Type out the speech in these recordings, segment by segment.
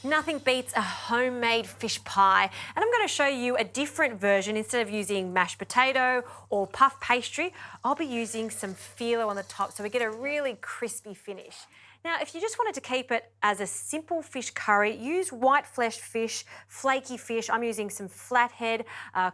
Nothing beats a homemade fish pie, and I'm going to show you a different version. Instead of using mashed potato or puff pastry, I'll be using some phyllo on the top so we get a really crispy finish. Now, if you just wanted to keep it as a simple fish curry, use white fleshed fish, flaky fish. I'm using some flathead,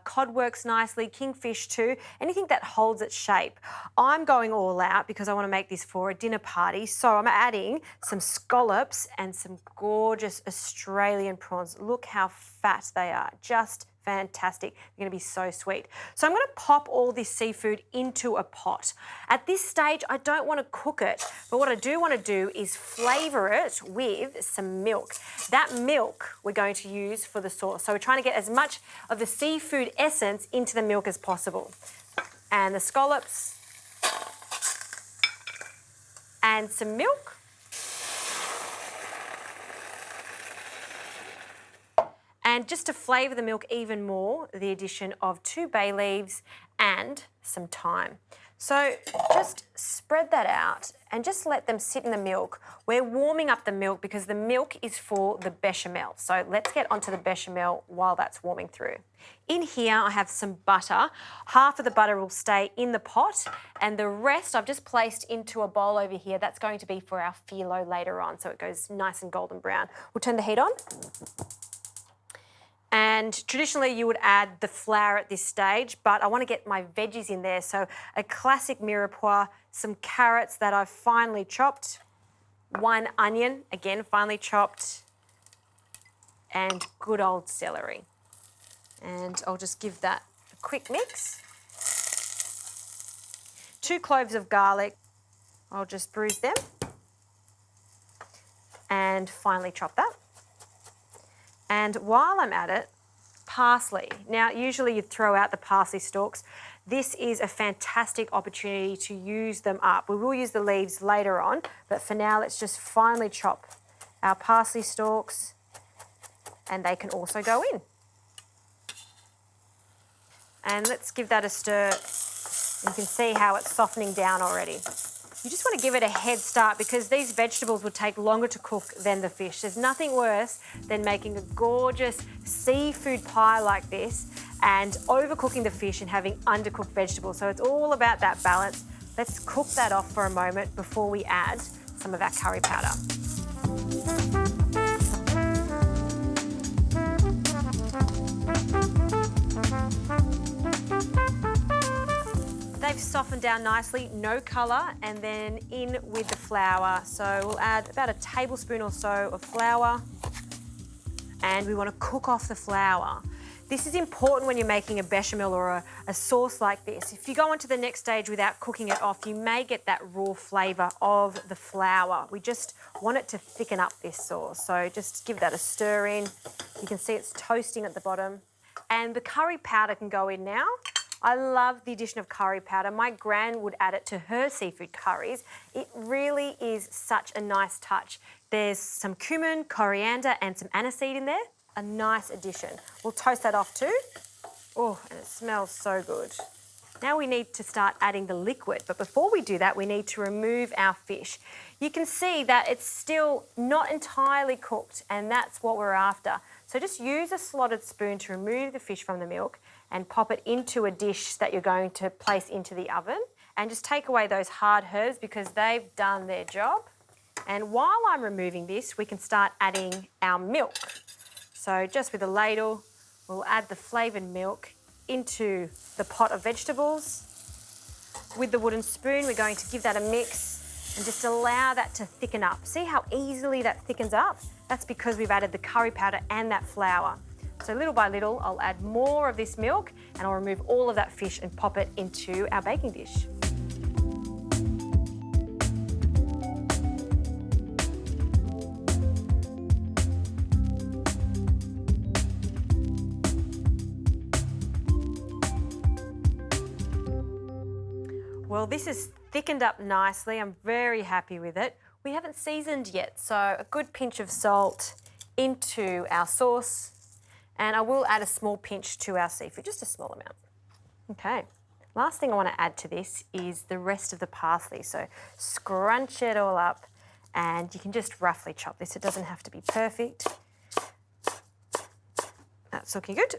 cod works nicely, kingfish too, anything that holds its shape. I'm going all out because I want to make this for a dinner party, so I'm adding some scallops and some gorgeous Australian prawns. Look how fat they are, just fantastic. They're going to be so sweet. So I'm going to pop all this seafood into a pot. At this stage, I don't want to cook it, but what I do want to do is flavour it with some milk. That milk we're going to use for the sauce. So we're trying to get as much of the seafood essence into the milk as possible. And the scallops and some milk. And just to flavour the milk even more, the addition of 2 bay leaves and some thyme. So just spread that out and just let them sit in the milk. We're warming up the milk because the milk is for the bechamel. So let's get onto the bechamel while that's warming through. In here I have some butter. Half of the butter will stay in the pot and the rest I've just placed into a bowl over here. That's going to be for our phyllo later on, so it goes nice and golden brown. We'll turn the heat on. And traditionally you would add the flour at this stage, but I want to get my veggies in there. So a classic mirepoix, some carrots that I've finely chopped, 1 onion, again finely chopped, and good old celery. And I'll just give that a quick mix. 2 cloves of garlic, I'll just bruise them and finely chop that. And while I'm at it, parsley. Now, usually you'd throw out the parsley stalks. This is a fantastic opportunity to use them up. We will use the leaves later on, but for now, let's just finely chop our parsley stalks, and they can also go in. And let's give that a stir. You can see how it's softening down already. You just want to give it a head start because these vegetables will take longer to cook than the fish. There's nothing worse than making a gorgeous seafood pie like this and overcooking the fish and having undercooked vegetables. So it's all about that balance. Let's cook that off for a moment before we add some of our curry powder. They've softened down nicely, no colour, and then in with the flour. So we'll add about a tablespoon or so of flour, and we want to cook off the flour. This is important when you're making a bechamel or a sauce like this. If you go on to the next stage without cooking it off, you may get that raw flavour of the flour. We just want it to thicken up this sauce. So just give that a stir in. You can see it's toasting at the bottom. And the curry powder can go in now. I love the addition of curry powder. My gran would add it to her seafood curries. It really is such a nice touch. There's some cumin, coriander, and some aniseed in there. A nice addition. We'll toast that off too. Oh, and it smells so good. Now we need to start adding the liquid, but before we do that, we need to remove our fish. You can see that it's still not entirely cooked, and that's what we're after. So just use a slotted spoon to remove the fish from the milk and pop it into a dish that you're going to place into the oven. And just take away those hard herbs because they've done their job. And while I'm removing this, we can start adding our milk. So just with a ladle, we'll add the flavoured milk into the pot of vegetables. With the wooden spoon, we're going to give that a mix and just allow that to thicken up. See how easily that thickens up? That's because we've added the curry powder and that flour. So little by little, I'll add more of this milk and I'll remove all of that fish and pop it into our baking dish. Well, this is thickened up nicely. I'm very happy with it. We haven't seasoned yet, so a good pinch of salt into our sauce. And I will add a small pinch to our seafood, just a small amount. Okay, last thing I want to add to this is the rest of the parsley. So scrunch it all up and you can just roughly chop this. It doesn't have to be perfect. That's looking good.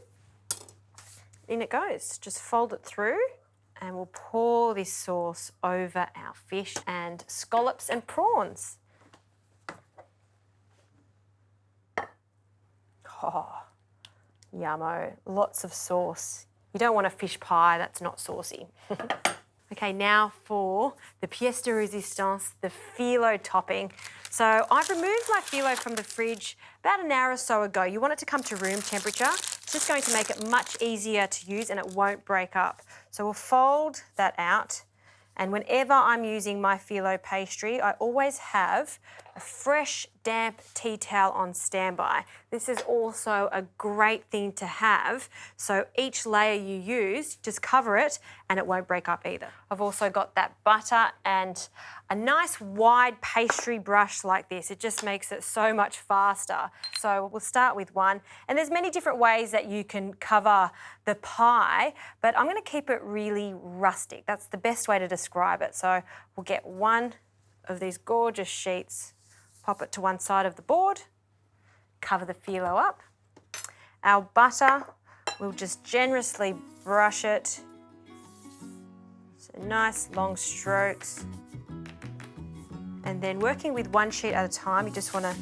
In it goes. Just fold it through and we'll pour this sauce over our fish and scallops and prawns. Oh, yummo. Lots of sauce. You don't want a fish pie that's not saucy. Okay, now for the pièce de résistance, the phyllo topping. So I've removed my phyllo from the fridge about an hour or so ago. You want it to come to room temperature. It's just going to make it much easier to use and it won't break up. So we'll fold that out. And whenever I'm using my phyllo pastry, I always have a fresh, damp tea towel on standby. This is also a great thing to have. So each layer you use, just cover it and it won't break up either. I've also got that butter and a nice wide pastry brush like this. It just makes it so much faster. So we'll start with one. And there's many different ways that you can cover the pie, but I'm going to keep it really rustic. That's the best way to describe it. So we'll get one of these gorgeous sheets, pop it to one side of the board, cover the phyllo up. Our butter, we'll just generously brush it. So nice long strokes. And then working with one sheet at a time, you just want to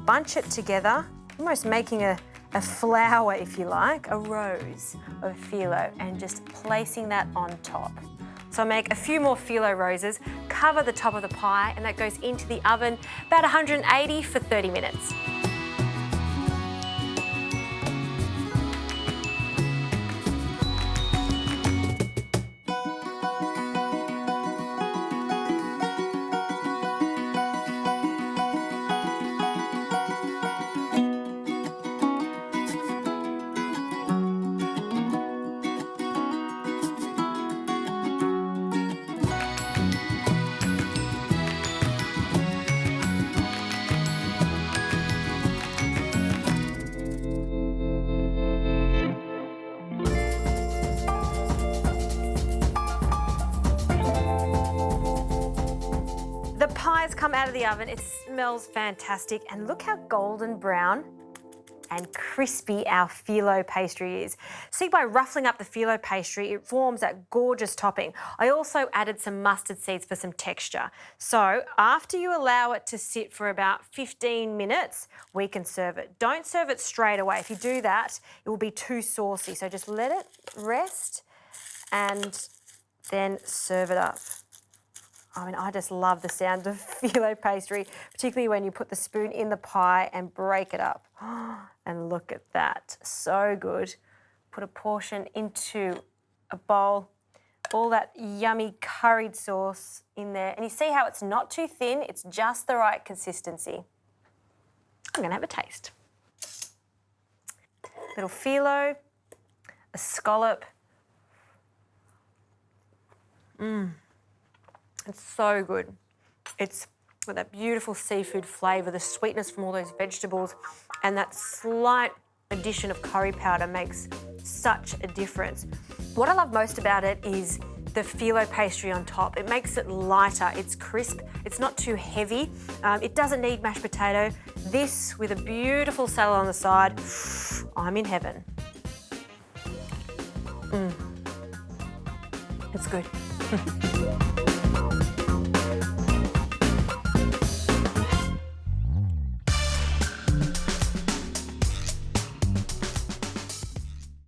bunch it together, almost making a flower, if you like, a rose of phyllo, and just placing that on top. So I make a few more phyllo roses, cover the top of the pie, and that goes into the oven about 180 for 30 minutes. The pie's come out of the oven, it smells fantastic, and look how golden brown and crispy our phyllo pastry is. See, by ruffling up the phyllo pastry, it forms that gorgeous topping. I also added some mustard seeds for some texture. So after you allow it to sit for about 15 minutes, we can serve it. Don't serve it straight away. If you do that, it will be too saucy. So just let it rest and then serve it up. I mean, I just love the sound of phyllo pastry, particularly when you put the spoon in the pie and break it up. And look at that, so good. Put a portion into a bowl, all that yummy curried sauce in there. And you see how it's not too thin, it's just the right consistency. I'm gonna have a taste. Little phyllo, a scallop. It's so good. It's got that beautiful seafood flavour, the sweetness from all those vegetables, and that slight addition of curry powder makes such a difference. What I love most about it is the phyllo pastry on top. It makes it lighter, it's crisp, it's not too heavy, it doesn't need mashed potato. This with a beautiful salad on the side, I'm in heaven. It's good.